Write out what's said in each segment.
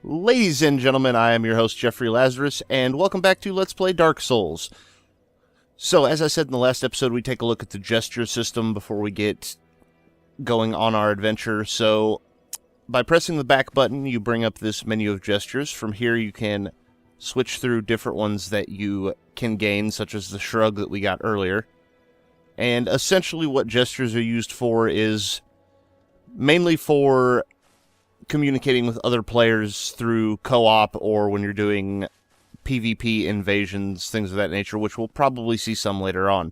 Ladies and gentlemen, I am your host, Jeffrey Lazarus, and welcome back to Let's Play Dark Souls. So, as I said in the last episode, we take a look at the gesture system before we get going on our adventure. So, by pressing the back button, you bring up this menu of gestures. From here, you can switch through different ones that you can gain, such as the shrug that we got earlier. And essentially what gestures are used for is mainly for communicating with other players through co-op or when you're doing PvP invasions, things of that nature, which we'll probably see some later on.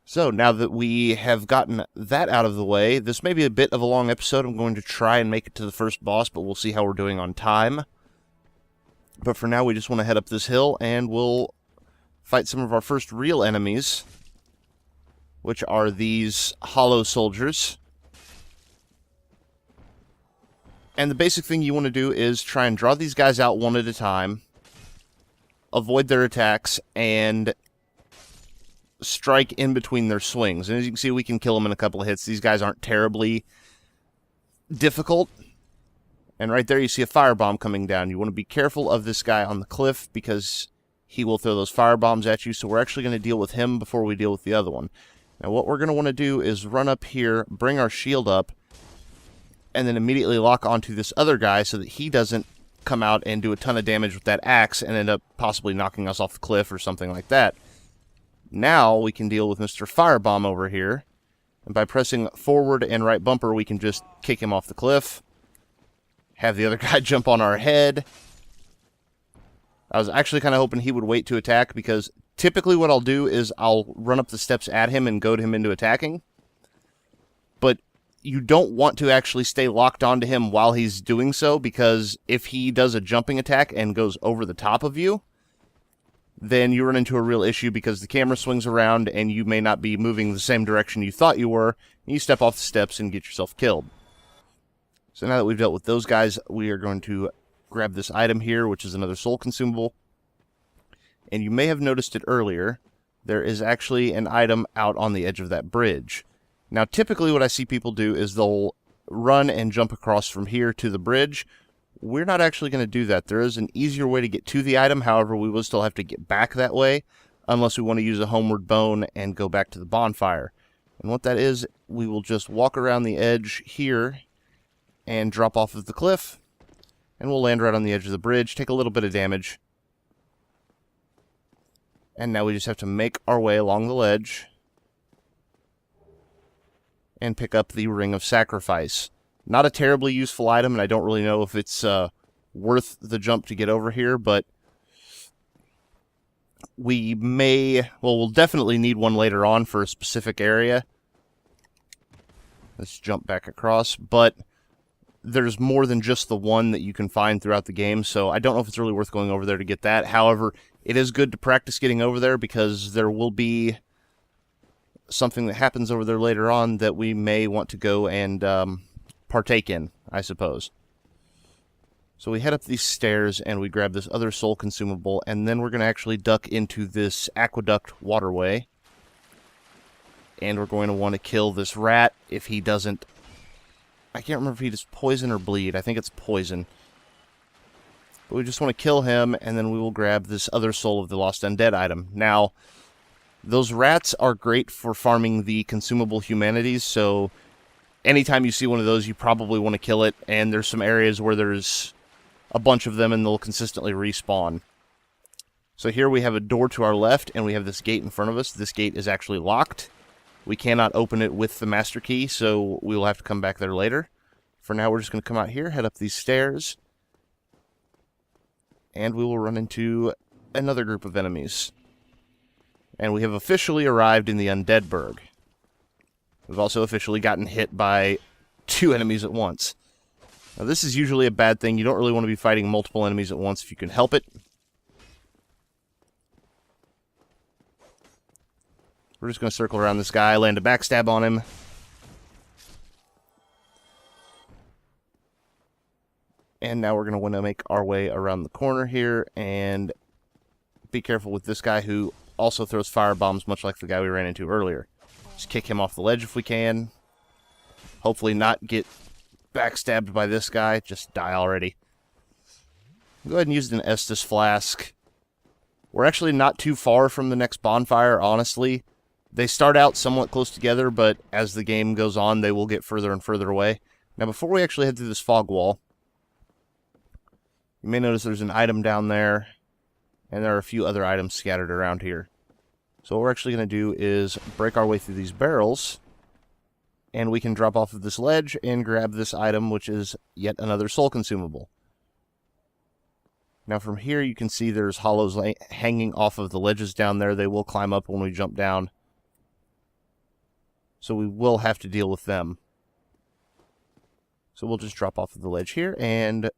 So, now that we have gotten that out of the way, this may be a bit of a long episode. I'm going to try and make it to the first boss, but we'll see how we're doing on time. But for now, we just want to head up this hill, and we'll fight some of our first real enemies, which are these hollow soldiers. And the basic thing you want to do is try and draw these guys out one at a time, avoid their attacks, and strike in between their swings. And as you can see, we can kill them in a couple of hits. These guys aren't terribly difficult. And right there you see a firebomb coming down. You want to be careful of this guy on the cliff because he will throw those firebombs at you. So we're actually going to deal with him before we deal with the other one. Now what we're going to want to do is run up here, bring our shield up, and then immediately lock onto this other guy so that he doesn't come out and do a ton of damage with that axe and end up possibly knocking us off the cliff or something like that. Now we can deal with Mr. Firebomb over here, and by pressing forward and right bumper we can just kick him off the cliff, have the other guy jump on our head. I was actually kind of hoping he would wait to attack, because typically what I'll do is I'll run up the steps at him and goad him into attacking, but you don't want to actually stay locked onto him while he's doing so, because if he does a jumping attack and goes over the top of you, then you run into a real issue because the camera swings around and you may not be moving the same direction you thought you were, and you step off the steps and get yourself killed. So now that we've dealt with those guys, we are going to grab this item here, which is another soul consumable. And you may have noticed it earlier, there is actually an item out on the edge of that bridge. Now, typically what I see people do is they'll run and jump across from here to the bridge. We're not actually going to do that. There is an easier way to get to the item, however, we will still have to get back that way, unless we want to use a homeward bone and go back to the bonfire. And what that is, we will just walk around the edge here and drop off of the cliff, and we'll land right on the edge of the bridge, take a little bit of damage. And now we just have to make our way along the ledge and pick up the Ring of Sacrifice. Not a terribly useful item, and I don't really know if it's worth the jump to get over here, but we'll definitely need one later on for a specific area. Let's jump back across, but there's more than just the one that you can find throughout the game, so I don't know if it's really worth going over there to get that. However, it is good to practice getting over there, because there will be something that happens over there later on that we may want to go and partake in, I suppose. So we head up these stairs and we grab this other soul consumable, and then we're going to actually duck into this aqueduct waterway. And we're going to want to kill this rat if he doesn't... I can't remember if he does poison or bleed. I think it's poison. But we just want to kill him, and then we will grab this other Soul of the Lost Undead item. Now, those rats are great for farming the consumable humanities, so anytime you see one of those, you probably want to kill it, and there's some areas where there's a bunch of them, and they'll consistently respawn. So here we have a door to our left, and we have this gate in front of us. This gate is actually locked. We cannot open it with the master key, so we will have to come back there later. For now, we're just going to come out here, head up these stairs, and we will run into another group of enemies. And we have officially arrived in the Undead Burg. We've also officially gotten hit by 2 enemies at once. Now, this is usually a bad thing. You don't really want to be fighting multiple enemies at once if you can help it. We're just going to circle around this guy, land a backstab on him. And now we're going to want to make our way around the corner here, and be careful with this guy who also throws fire bombs, much like the guy we ran into earlier. Just kick him off the ledge if we can. Hopefully not get backstabbed by this guy. Just die already. Go ahead and use an Estus Flask. We're actually not too far from the next bonfire, honestly. They start out somewhat close together, but as the game goes on, they will get further and further away. Now, before we actually head through this fog wall, you may notice there's an item down there, and there are a few other items scattered around here. So what we're actually going to do is break our way through these barrels, and we can drop off of this ledge and grab this item, which is yet another soul consumable. Now from here you can see there's hollows hanging off of the ledges down there. They will climb up when we jump down. So we will have to deal with them. So we'll just drop off of the ledge here, and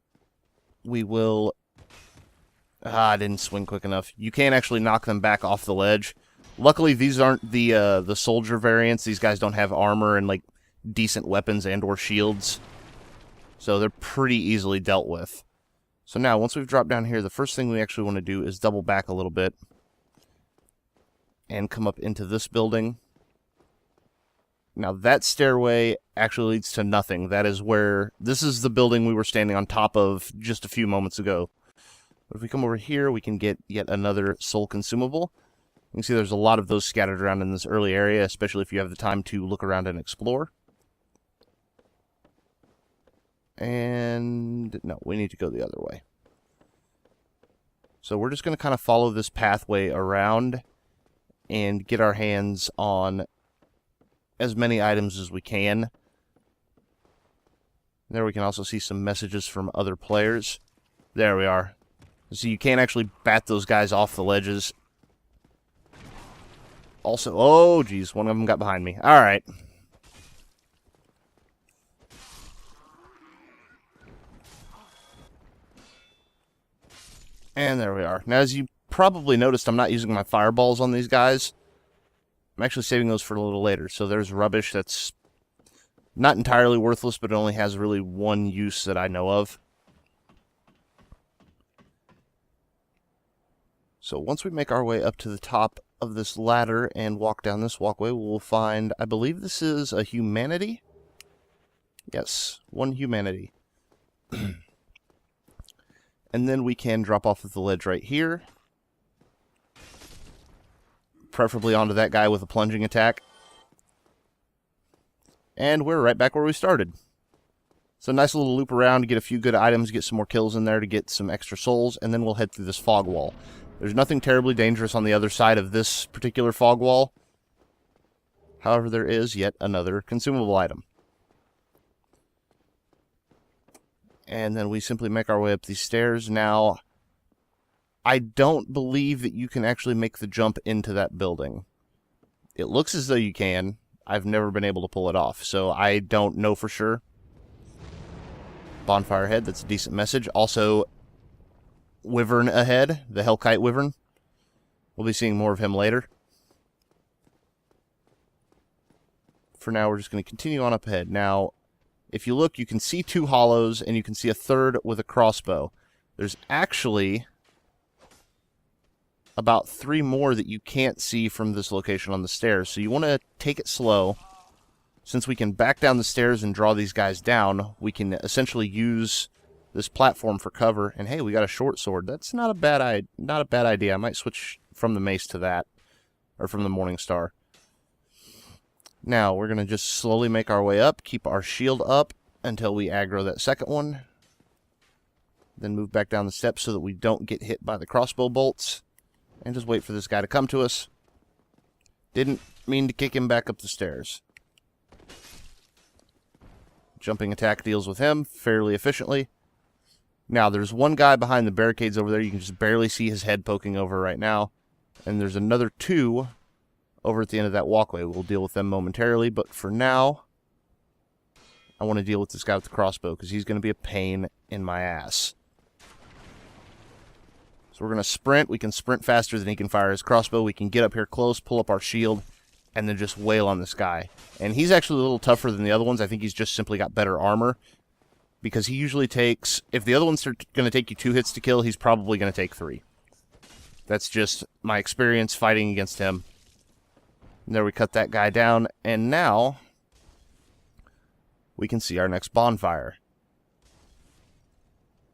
we will... I didn't swing quick enough. You can actually knock them back off the ledge. Luckily, these aren't the soldier variants. These guys don't have armor and, like, decent weapons and or shields. So they're pretty easily dealt with. So now, once we've dropped down here, the first thing we actually want to do is double back a little bit and come up into this building. Now, that stairway actually leads to nothing. That is where... This is the building we were standing on top of just a few moments ago. But if we come over here, we can get yet another soul consumable. You can see there's a lot of those scattered around in this early area, especially if you have the time to look around and explore. And... no, we need to go the other way. So we're just going to kind of follow this pathway around and get our hands on as many items as we can. There we can also see some messages from other players. There we are. So you can't actually bat those guys off the ledges. Also, oh geez, one of them got behind me. Alright. And there we are. Now, as you probably noticed, I'm not using my fireballs on these guys. I'm actually saving those for a little later. So there's rubbish that's not entirely worthless, but it only has really one use that I know of. So once we make our way up to the top of this ladder and walk down this walkway, we'll find, I believe this is a humanity? Yes, one humanity. And then we can drop off of the ledge right here. Preferably onto that guy with a plunging attack. And we're right back where we started. So nice little loop around to get a few good items, get some more kills in there to get some extra souls, and then we'll head through this fog wall. There's nothing terribly dangerous on the other side of this particular fog wall. However, there is yet another consumable item. And then we simply make our way up these stairs. Now, I don't believe that you can actually make the jump into that building. It looks as though you can. I've never been able to pull it off, so I don't know for sure. Bonfire ahead, that's a decent message. Also, Wyvern ahead, the Hellkite Wyvern. We'll be seeing more of him later. For now, we're just going to continue on up ahead. Now, if you look, you can see two hollows, and you can see a third with a crossbow. There's actually about 3 more that you can't see from this location on the stairs. So you want to take it slow. Since we can back down the stairs and draw these guys down, we can essentially use this platform for cover. And hey, we got a short sword. That's not a bad idea. I might switch from the mace to that, or from the Morning Star. Now, we're going to just slowly make our way up, keep our shield up until we aggro that second one. Then move back down the steps so that we don't get hit by the crossbow bolts. And just wait for this guy to come to us. Didn't mean to kick him back up the stairs. Jumping attack deals with him fairly efficiently. Now, there's one guy behind the barricades over there. You can just barely see his head poking over right now. And there's another 2 over at the end of that walkway. We'll deal with them momentarily, but for now, I want to deal with this guy with the crossbow, because he's going to be a pain in my ass. So we're going to sprint. We can sprint faster than he can fire his crossbow. We can get up here close, pull up our shield, and then just wail on this guy. And he's actually a little tougher than the other ones. I think he's just simply got better armor, because he usually takes... If the other ones are going to take you 2 hits to kill, he's probably going to take 3. That's just my experience fighting against him. And there we cut that guy down, and now we can see our next bonfire.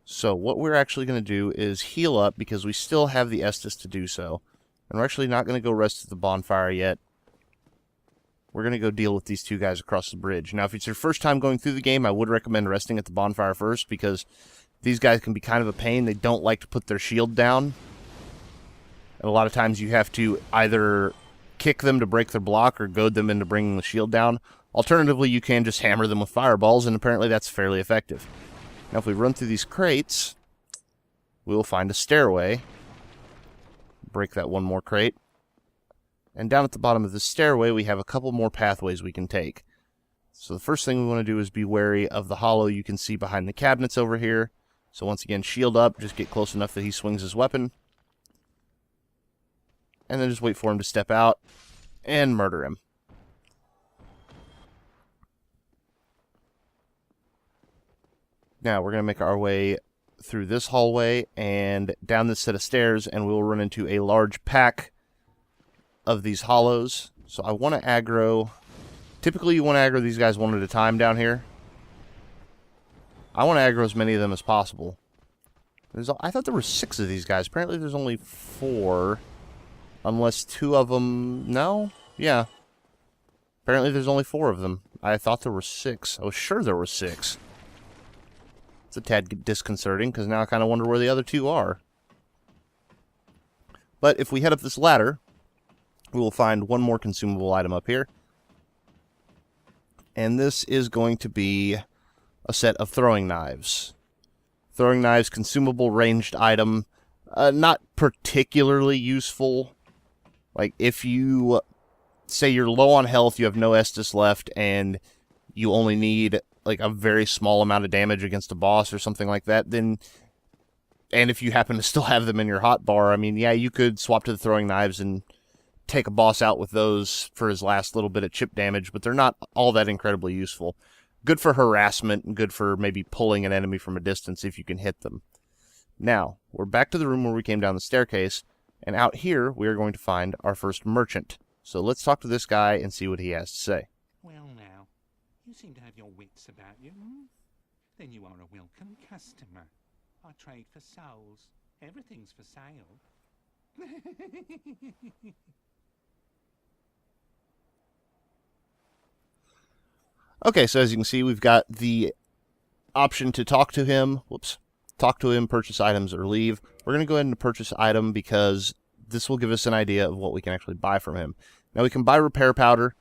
So what we're actually going to do is heal up because we still have the Estus to do so. And we're actually not going to go rest at the bonfire yet. We're going to go deal with these two guys across the bridge. Now, if it's your first time going through the game, I would recommend resting at the bonfire first because these guys can be kind of a pain. They don't like to put their shield down. And a lot of times you have to either kick them to break their block or goad them into bringing the shield down. Alternatively, you can just hammer them with fireballs, and apparently that's fairly effective. Now, if we run through these crates, we will find a stairway. Break that one more crate. And down at the bottom of the stairway, we have a couple more pathways we can take. So the first thing we want to do is be wary of the hollow you can see behind the cabinets over here. So once again, shield up, just get close enough that he swings his weapon. And then just wait for him to step out and murder him. Now we're going to make our way through this hallway and down this set of stairs, and we'll run into a large pack of these hollows. So I want to aggro. Typically you want to aggro these guys one at a time down here. I want to aggro as many of them as possible. I thought there were 6 of these guys. Apparently there's only 4. Unless 2 of them... No? Yeah. Apparently there's only 4 of them. I thought there were 6. I was sure there were 6. It's a tad disconcerting, because now I kind of wonder where the other 2 are. But if we head up this ladder, we will find one more consumable item up here. And this is going to be a set of throwing knives. Throwing knives, consumable ranged item. Not particularly useful. Like, if you say you're low on health, you have no Estus left, and you only need like a very small amount of damage against a boss or something like that, then, and if you happen to still have them in your hotbar, I mean, yeah, you could swap to the throwing knives and take a boss out with those for his last little bit of chip damage, but they're not all that incredibly useful. Good for harassment and good for maybe pulling an enemy from a distance if you can hit them. Now, we're back to the room where we came down the staircase, and out here we are going to find our first merchant. So let's talk to this guy and see what he has to say. Well now, you seem to have your wits about you, hmm? Then you are a welcome customer. I trade for souls. Everything's for sale. Okay, so as you can see, we've got the option to talk to him. Whoops. Talk to him, purchase items, or leave. We're going to go ahead and purchase item because this will give us an idea of what we can actually buy from him. Now, we can buy repair powder.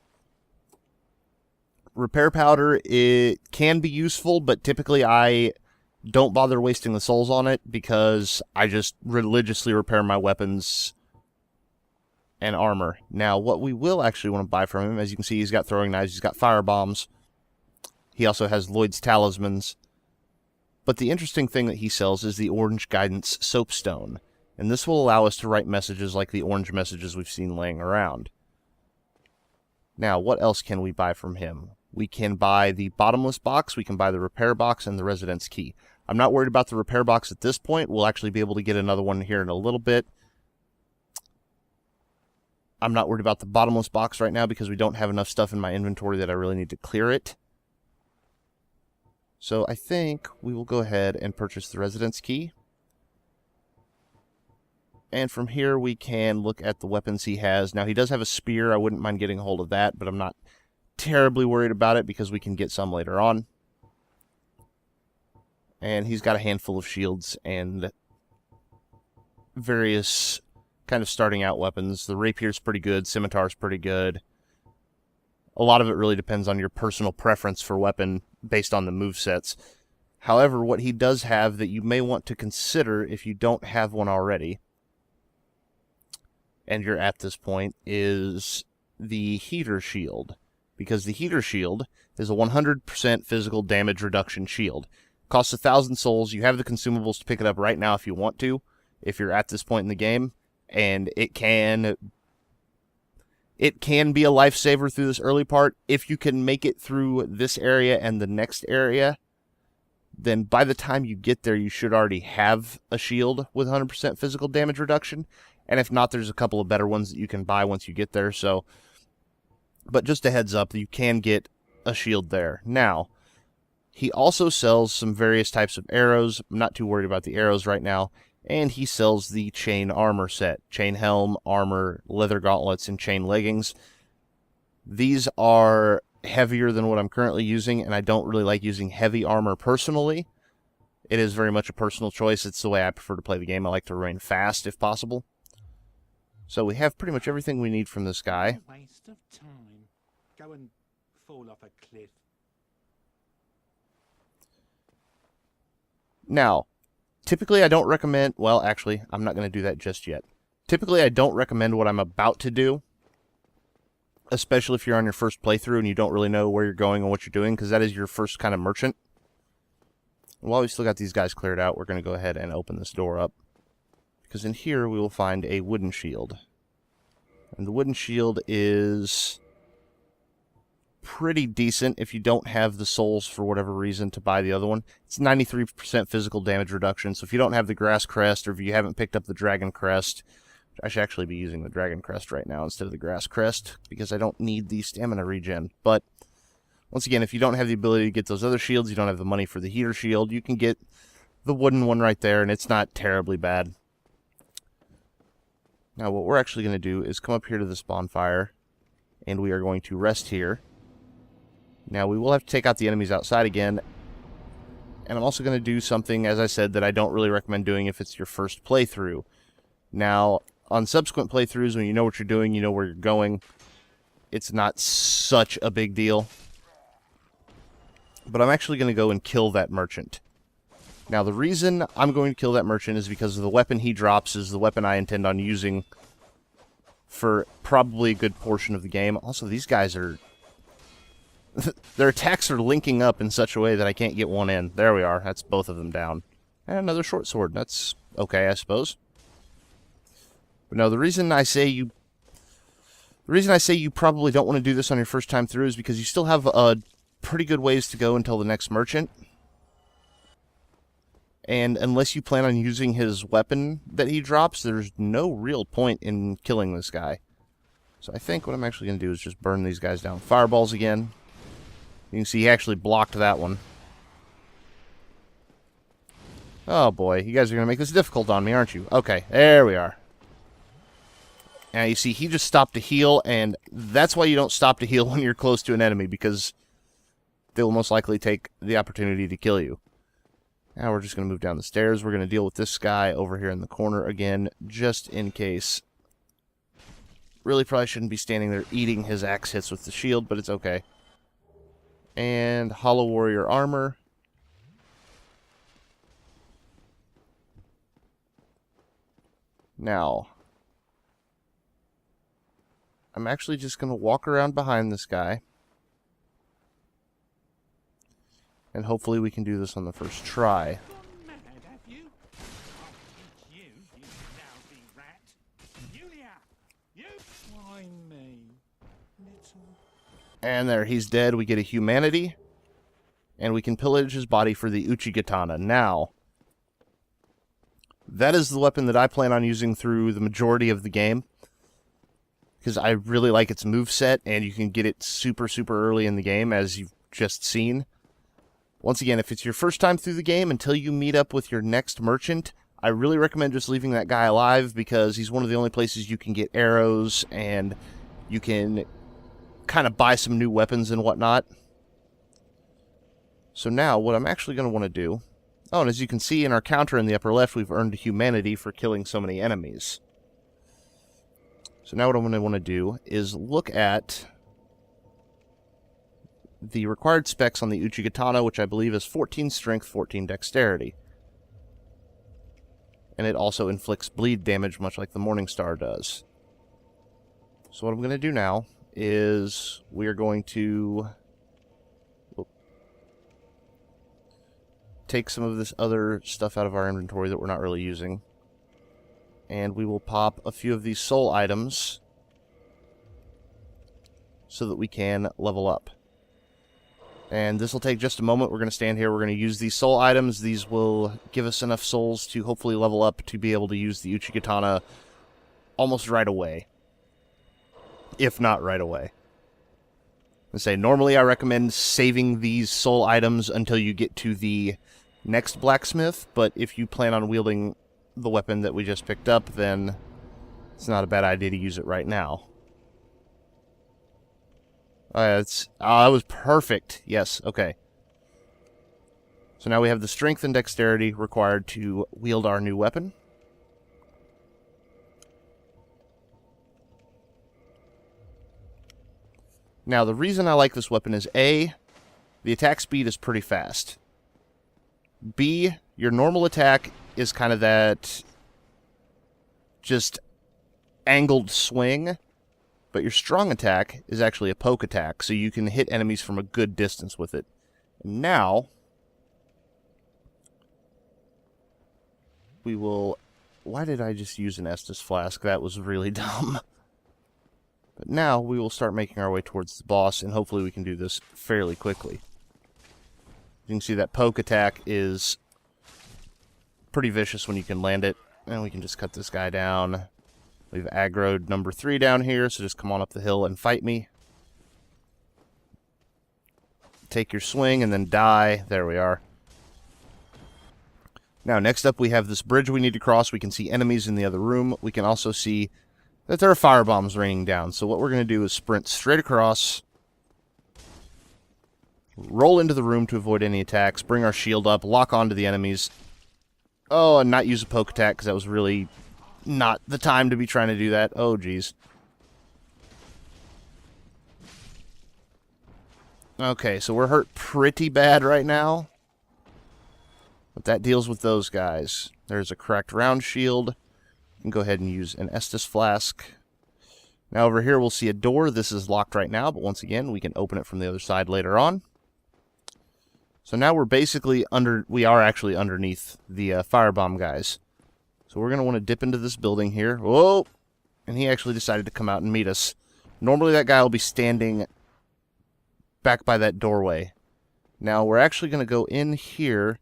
Repair powder, it can be useful, but typically I don't bother wasting the souls on it because I just religiously repair my weapons and armor. Now, what we will actually want to buy from him, as you can see, he's got throwing knives, he's got fire bombs. He also has Lloyd's talismans. But the interesting thing that he sells is the Orange Guidance Soapstone. And this will allow us to write messages like the orange messages we've seen laying around. Now, what else can we buy from him? We can buy the bottomless box, we can buy the repair box, and the residence key. I'm not worried about the repair box at this point. We'll actually be able to get another one here in a little bit. I'm not worried about the bottomless box right now because we don't have enough stuff in my inventory that I really need to clear it. So I think we will go ahead and purchase the residence key. And from here we can look at the weapons he has. Now he does have a spear. I wouldn't mind getting a hold of that, but I'm not terribly worried about it because we can get some later on. And he's got a handful of shields and various kind of starting out weapons. The rapier's pretty good, scimitar's pretty good. A lot of it really depends on your personal preference for weapon based on the movesets. However, what he does have that you may want to consider if you don't have one already, and you're at this point, is the heater shield. Because the heater shield is a 100% physical damage reduction shield. Costs 1,000 souls. You have the consumables to pick it up right now if you want to, if you're at this point in the game. And it can be a lifesaver through this early part. If you can make it through this area and the next area, then by the time you get there, you should already have a shield with 100% physical damage reduction. And if not, there's a couple of better ones that you can buy once you get there. So, but just a heads up, you can get a shield there. Now, He also sells some various types of arrows. I'm not too worried about the arrows right now. And he sells the chain armor set. Chain helm, armor, leather gauntlets, and chain leggings. These are heavier than what I'm currently using, and I don't really like using heavy armor personally. It is very much a personal choice. It's the way I prefer to play the game. I like to remain fast if possible. So we have pretty much everything we need from this guy. A waste of time. Go and fall off a cliff. Now, typically I don't recommend... Well, actually, I'm not going to do that just yet. Typically I don't recommend what I'm about to do, especially if you're on your first playthrough and you don't really know where you're going and what you're doing, because that is your first kind of merchant. And while we still got these guys cleared out, we're going to go ahead and open this door up, because in here we will find a wooden shield. And the wooden shield is pretty decent if you don't have the souls for whatever reason to buy the other one. It's 93% physical damage reduction, so if you don't have the grass crest, or if you haven't picked up the dragon crest... I should actually be using the dragon crest right now instead of the grass crest, because I don't need the stamina regen. But, once again, if you don't have the ability to get those other shields, you don't have the money for the heater shield, you can get the wooden one right there, and it's not terribly bad. Now, what we're actually going to do is come up here to this bonfire, and we are going to rest here. Now, we will have to take out the enemies outside again, and I'm also going to do something, as I said, that I don't really recommend doing if it's your first playthrough. Now, on subsequent playthroughs, when you know what you're doing, you know where you're going, it's not such a big deal. But I'm actually going to go and kill that merchant. Now, the reason I'm going to kill that merchant is because the weapon he drops is the weapon I intend on using for probably a good portion of the game. Also, these guys are... their attacks are linking up in such a way that I can't get one in. There we are. That's both of them down. And another short sword. That's okay, I suppose. But no, the reason I say you probably don't want to do this on your first time through is because you still have a pretty good ways to go until the next merchant. And unless you plan on using his weapon that he drops, there's no real point in killing this guy. So I think what I'm actually going to do is just burn these guys down. Fireballs again. You can see he actually blocked that one. Oh boy, you guys are going to make this difficult on me, aren't you? Okay, there we are. Now, you see, he just stopped to heal, and that's why you don't stop to heal when you're close to an enemy, because they will most likely take the opportunity to kill you. Now we're just going to move down the stairs. We're going to deal with this guy over here in the corner again, just in case. Really probably shouldn't be standing there eating his axe hits with the shield, but it's okay. And Hollow Warrior armor. Now... I'm actually just going to walk around behind this guy. And hopefully we can do this on the first try. And there, he's dead. We get a humanity. And we can pillage his body for the Uchigatana. Now, that is the weapon that I plan on using through the majority of the game, because I really like its moveset, and you can get it super, super early in the game, as you've just seen. Once again, if it's your first time through the game, until you meet up with your next merchant, I really recommend just leaving that guy alive, because he's one of the only places you can get arrows, and you can kind of buy some new weapons and whatnot. So now, what I'm actually going to want to do... Oh, and as you can see in our counter in the upper left, we've earned a humanity for killing so many enemies. So now what I'm going to want to do is look at the required specs on the Uchigatana, which I believe is 14 strength, 14 dexterity. And it also inflicts bleed damage, much like the Morningstar does. So what I'm going to do now is we are going to take some of this other stuff out of our inventory that we're not really using. And we will pop a few of these soul items so that we can level up. And this will take just a moment. We're going to stand here. We're going to use these soul items. These will give us enough souls to hopefully level up to be able to use the Uchigatana almost right away. If not right away. And say, normally I recommend saving these soul items until you get to the next blacksmith, but if you plan on wielding the weapon that we just picked up, then it's not a bad idea to use it right now. That was perfect. Yes, okay. So now we have the strength and dexterity required to wield our new weapon. Now, the reason I like this weapon is A, the attack speed is pretty fast. B, your normal attack is kind of that just angled swing, but your strong attack is actually a poke attack, so you can hit enemies from a good distance with it. And now, we will... Why did I just use an Estus Flask? That was really dumb. But now, we will start making our way towards the boss, and hopefully we can do this fairly quickly. You can see that poke attack is pretty vicious when you can land it. And we can just cut this guy down. We've aggroed number 3 down here, so just come on up the hill and fight me. Take your swing and then die. There we are. Now, next up we have this bridge we need to cross. We can see enemies in the other room. We can also see that there are fire bombs raining down. So what we're going to do is sprint straight across, roll into the room to avoid any attacks, bring our shield up, lock onto the enemies. Oh, and not use a poke attack, because that was really not the time to be trying to do that. Oh, geez. Okay, so we're hurt pretty bad right now. But that deals with those guys. There's a cracked round shield. You can go ahead and use an Estus Flask. Now over here we'll see a door. This is locked right now, but once again, we can open it from the other side later on. So now we're basically we are actually underneath the firebomb guys. So we're going to want to dip into this building here. Whoa! And he actually decided to come out and meet us. Normally that guy will be standing back by that doorway. Now we're actually going to go in here.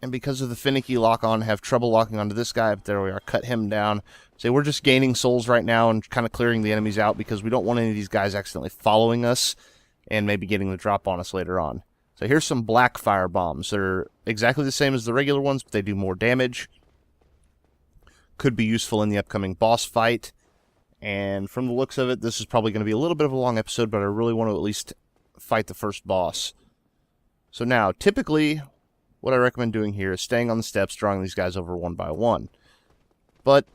And because of the finicky lock-on, have trouble locking onto this guy. But there we are, cut him down. So we're just gaining souls right now and kind of clearing the enemies out because we don't want any of these guys accidentally following us and maybe getting the drop on us later on. So here's some black fire bombs. They're exactly the same as the regular ones, but they do more damage. Could be useful in the upcoming boss fight. And from the looks of it, this is probably going to be a little bit of a long episode, but I really want to at least fight the first boss. So now, typically, what I recommend doing here is staying on the steps, drawing these guys over one by one. But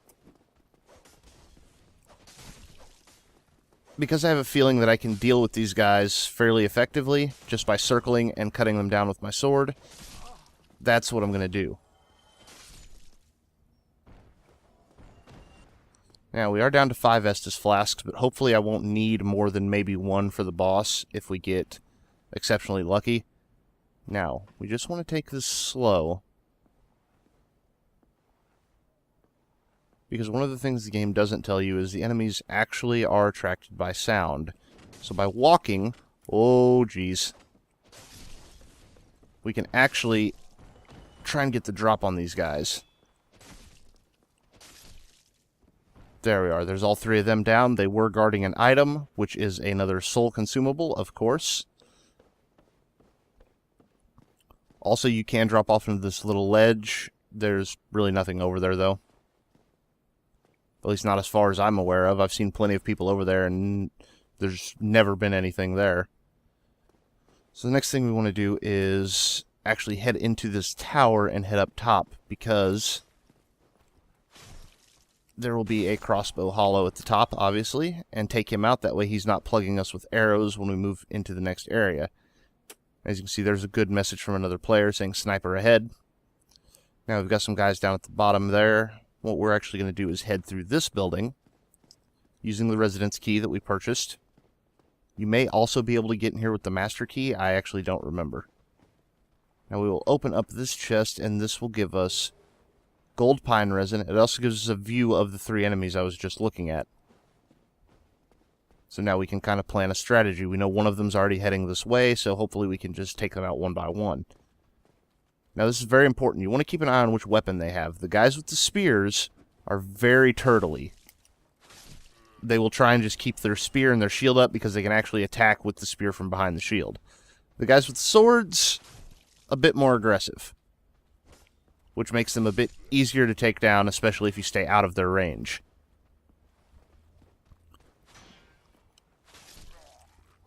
because I have a feeling that I can deal with these guys fairly effectively just by circling and cutting them down with my sword, that's what I'm going to do. Now, we are down to 5 Estus Flasks, but hopefully I won't need more than maybe 1 for the boss if we get exceptionally lucky. Now, we just want to take this slow, because one of the things the game doesn't tell you is the enemies actually are attracted by sound. So by walking, oh geez, we can actually try and get the drop on these guys. There we are. There's all 3 of them down. They were guarding an item, which is another soul consumable, of course. Also, you can drop off into this little ledge. There's really nothing over there, though. At least not as far as I'm aware of. I've seen plenty of people over there, and there's never been anything there. So the next thing we want to do is actually head into this tower and head up top, because there will be a crossbow hollow at the top, obviously, and take him out. That way he's not plugging us with arrows when we move into the next area. As you can see, there's a good message from another player saying sniper ahead. Now we've got some guys down at the bottom there. What we're actually going to do is head through this building using the residence key that we purchased. You may also be able to get in here with the master key. I actually don't remember. Now we will open up this chest, and this will give us gold pine resin. It also gives us a view of the 3 enemies I was just looking at. So now we can kind of plan a strategy. We know one of them's already heading this way, so hopefully we can just take them out one by one. Now this is very important. You want to keep an eye on which weapon they have. The guys with the spears are very turtley. they will try and just keep their spear and their shield up because they can actually attack with the spear from behind the shield. The guys with swords, a bit more aggressive, which makes them a bit easier to take down, especially if you stay out of their range.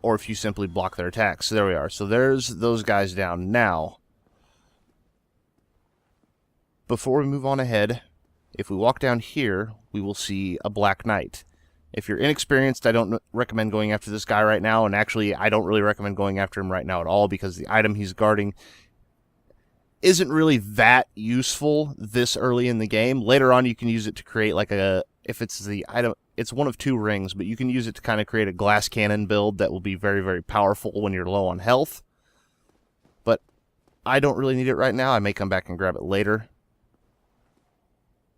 Or if you simply block their attacks. So there we are. So there's those guys down. Now, before we move on ahead, if we walk down here, we will see a Black Knight. If you're inexperienced, I don't recommend going after this guy right now, and actually, I don't really recommend going after him right now at all, because the item he's guarding isn't really that useful this early in the game. Later on, you can use it to create like a, if it's the item, it's one of two rings, but you can use it to kind of create a glass cannon build that will be very, very powerful when you're low on health. But I don't really need it right now. I may come back and grab it later.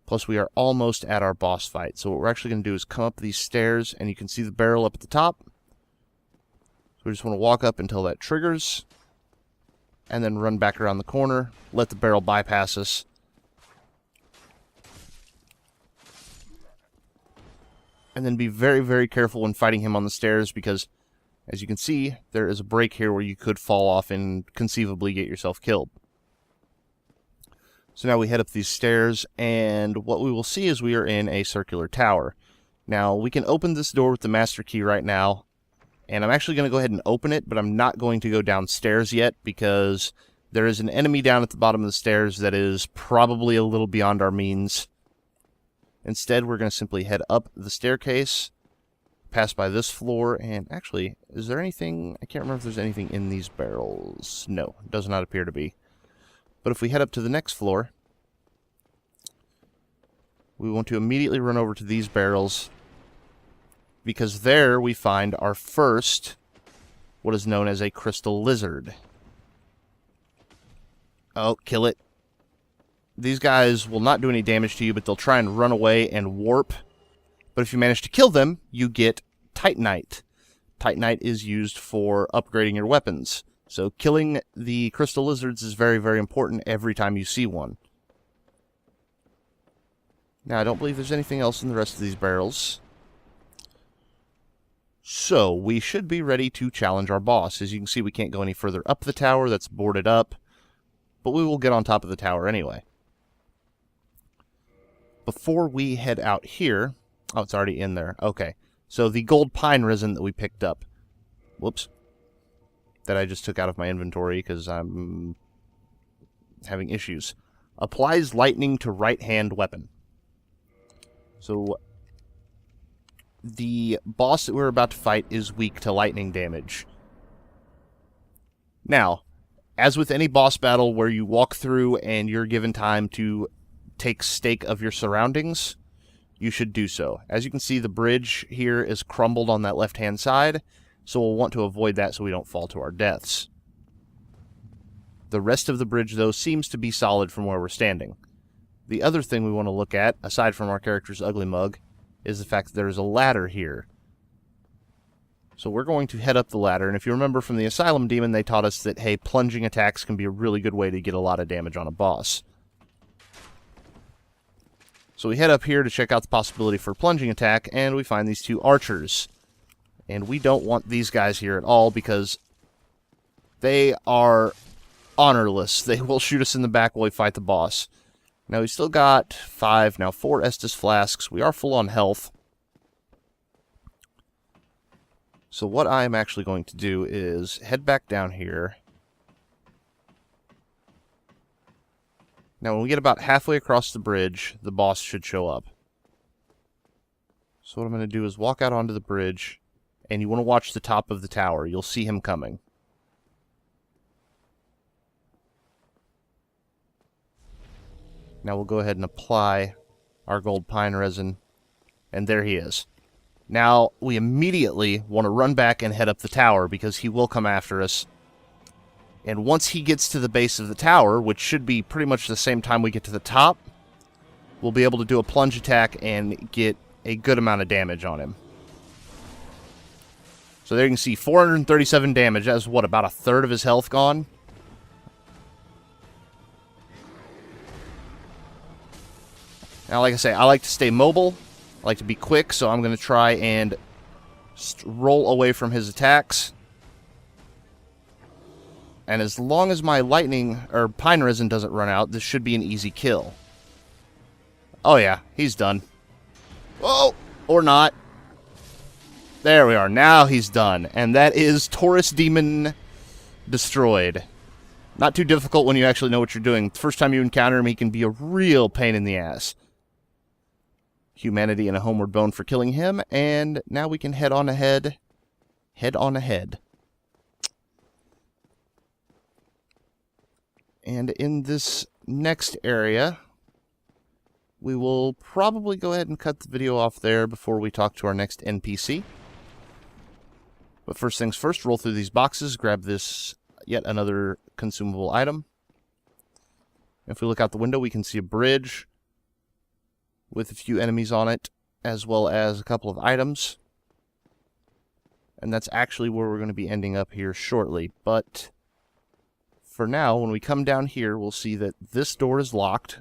Plus, we are almost at our boss fight. So what we're actually going to do is come up these stairs, and you can see the barrel up at the top. So we just want to walk up until that triggers, and then run back around the corner, let the barrel bypass us. And then be very, very careful when fighting him on the stairs, because, as you can see, there is a break here where you could fall off and conceivably get yourself killed. So now we head up these stairs, and what we will see is we are in a circular tower. Now, we can open this door with the master key right now, and I'm actually going to go ahead and open it, but I'm not going to go downstairs yet, because there is an enemy down at the bottom of the stairs that is probably a little beyond our means. Instead, we're going to simply head up the staircase, pass by this floor, and actually, is there anything? I can't remember if there's anything in these barrels. No, it does not appear to be. But if we head up to the next floor, we want to immediately run over to these barrels, because there we find our first, what is known as a crystal lizard. Oh, kill it. These guys will not do any damage to you, but they'll try and run away and warp. But if you manage to kill them, you get Titanite. Titanite is used for upgrading your weapons. So killing the crystal lizards is very, very important every time you see one. Now, I don't believe there's anything else in the rest of these barrels. So, we should be ready to challenge our boss. As you can see, we can't go any further up the tower. That's boarded up. But we will get on top of the tower anyway. Before we head out here... Oh, it's already in there. Okay. So, the gold pine resin that we picked up... Whoops. That I just took out of my inventory because I'm having issues. Applies lightning to right-hand weapon. So, the boss that we're about to fight is weak to lightning damage. Now, as with any boss battle where you walk through and you're given time to take stock of your surroundings, you should do so. As you can see, the bridge here is crumbled on that left-hand side, so we'll want to avoid that so we don't fall to our deaths. The rest of the bridge, though, seems to be solid from where we're standing. The other thing we want to look at, aside from our character's ugly mug, is the fact that there's a ladder here. So we're going to head up the ladder, and if you remember from the Asylum Demon, they taught us that, hey, plunging attacks can be a really good way to get a lot of damage on a boss. So we head up here to check out the possibility for a plunging attack, and we find these two archers. And we don't want these guys here at all, because they are honorless. They will shoot us in the back while we fight the boss. Now, we still got 4 Estus flasks. We are full on health. So what I'm actually going to do is head back down here. Now, when we get about halfway across the bridge, the boss should show up. So what I'm going to do is walk out onto the bridge, and you want to watch the top of the tower. You'll see him coming. Now we'll go ahead and apply our gold pine resin, and there he is. Now, we immediately want to run back and head up the tower, because he will come after us. And once he gets to the base of the tower, which should be pretty much the same time we get to the top, we'll be able to do a plunge attack and get a good amount of damage on him. So there you can see 437 damage. That's, what, about a third of his health gone? Now, like I say, I like to stay mobile, I like to be quick, so I'm going to try and roll away from his attacks. And as long as my lightning, or pine resin doesn't run out, this should be an easy kill. Oh yeah, he's done. Oh! Or not. There we are. Now he's done. And that is Taurus Demon destroyed. Not too difficult when you actually know what you're doing. The first time you encounter him, he can be a real pain in the ass. Humanity and a homeward bone for killing him. And now we can head on ahead. Head on ahead. And in this next area, we will probably go ahead and cut the video off there before we talk to our next NPC. But first things first, roll through these boxes, grab this yet another consumable item. If we look out the window, we can see a bridge with a few enemies on it, as well as a couple of items. And that's actually where we're going to be ending up here shortly. But for now, when we come down here, we'll see that this door is locked.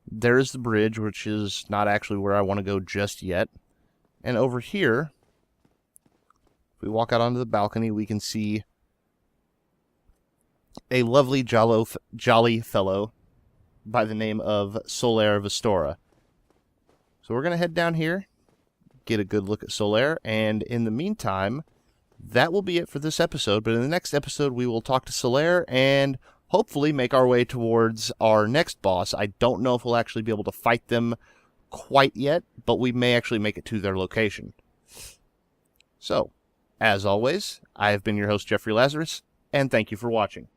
There is the bridge, which is not actually where I want to go just yet. And over here, if we walk out onto the balcony, we can see a lovely jolly fellow by the name of Solaire Vestora. So we're going to head down here, get a good look at Solaire, and in the meantime, that will be it for this episode. But in the next episode, we will talk to Solaire and hopefully make our way towards our next boss. I don't know if we'll actually be able to fight them quite yet, but we may actually make it to their location. So, as always, I have been your host, Jeffrey Lazarus, and thank you for watching.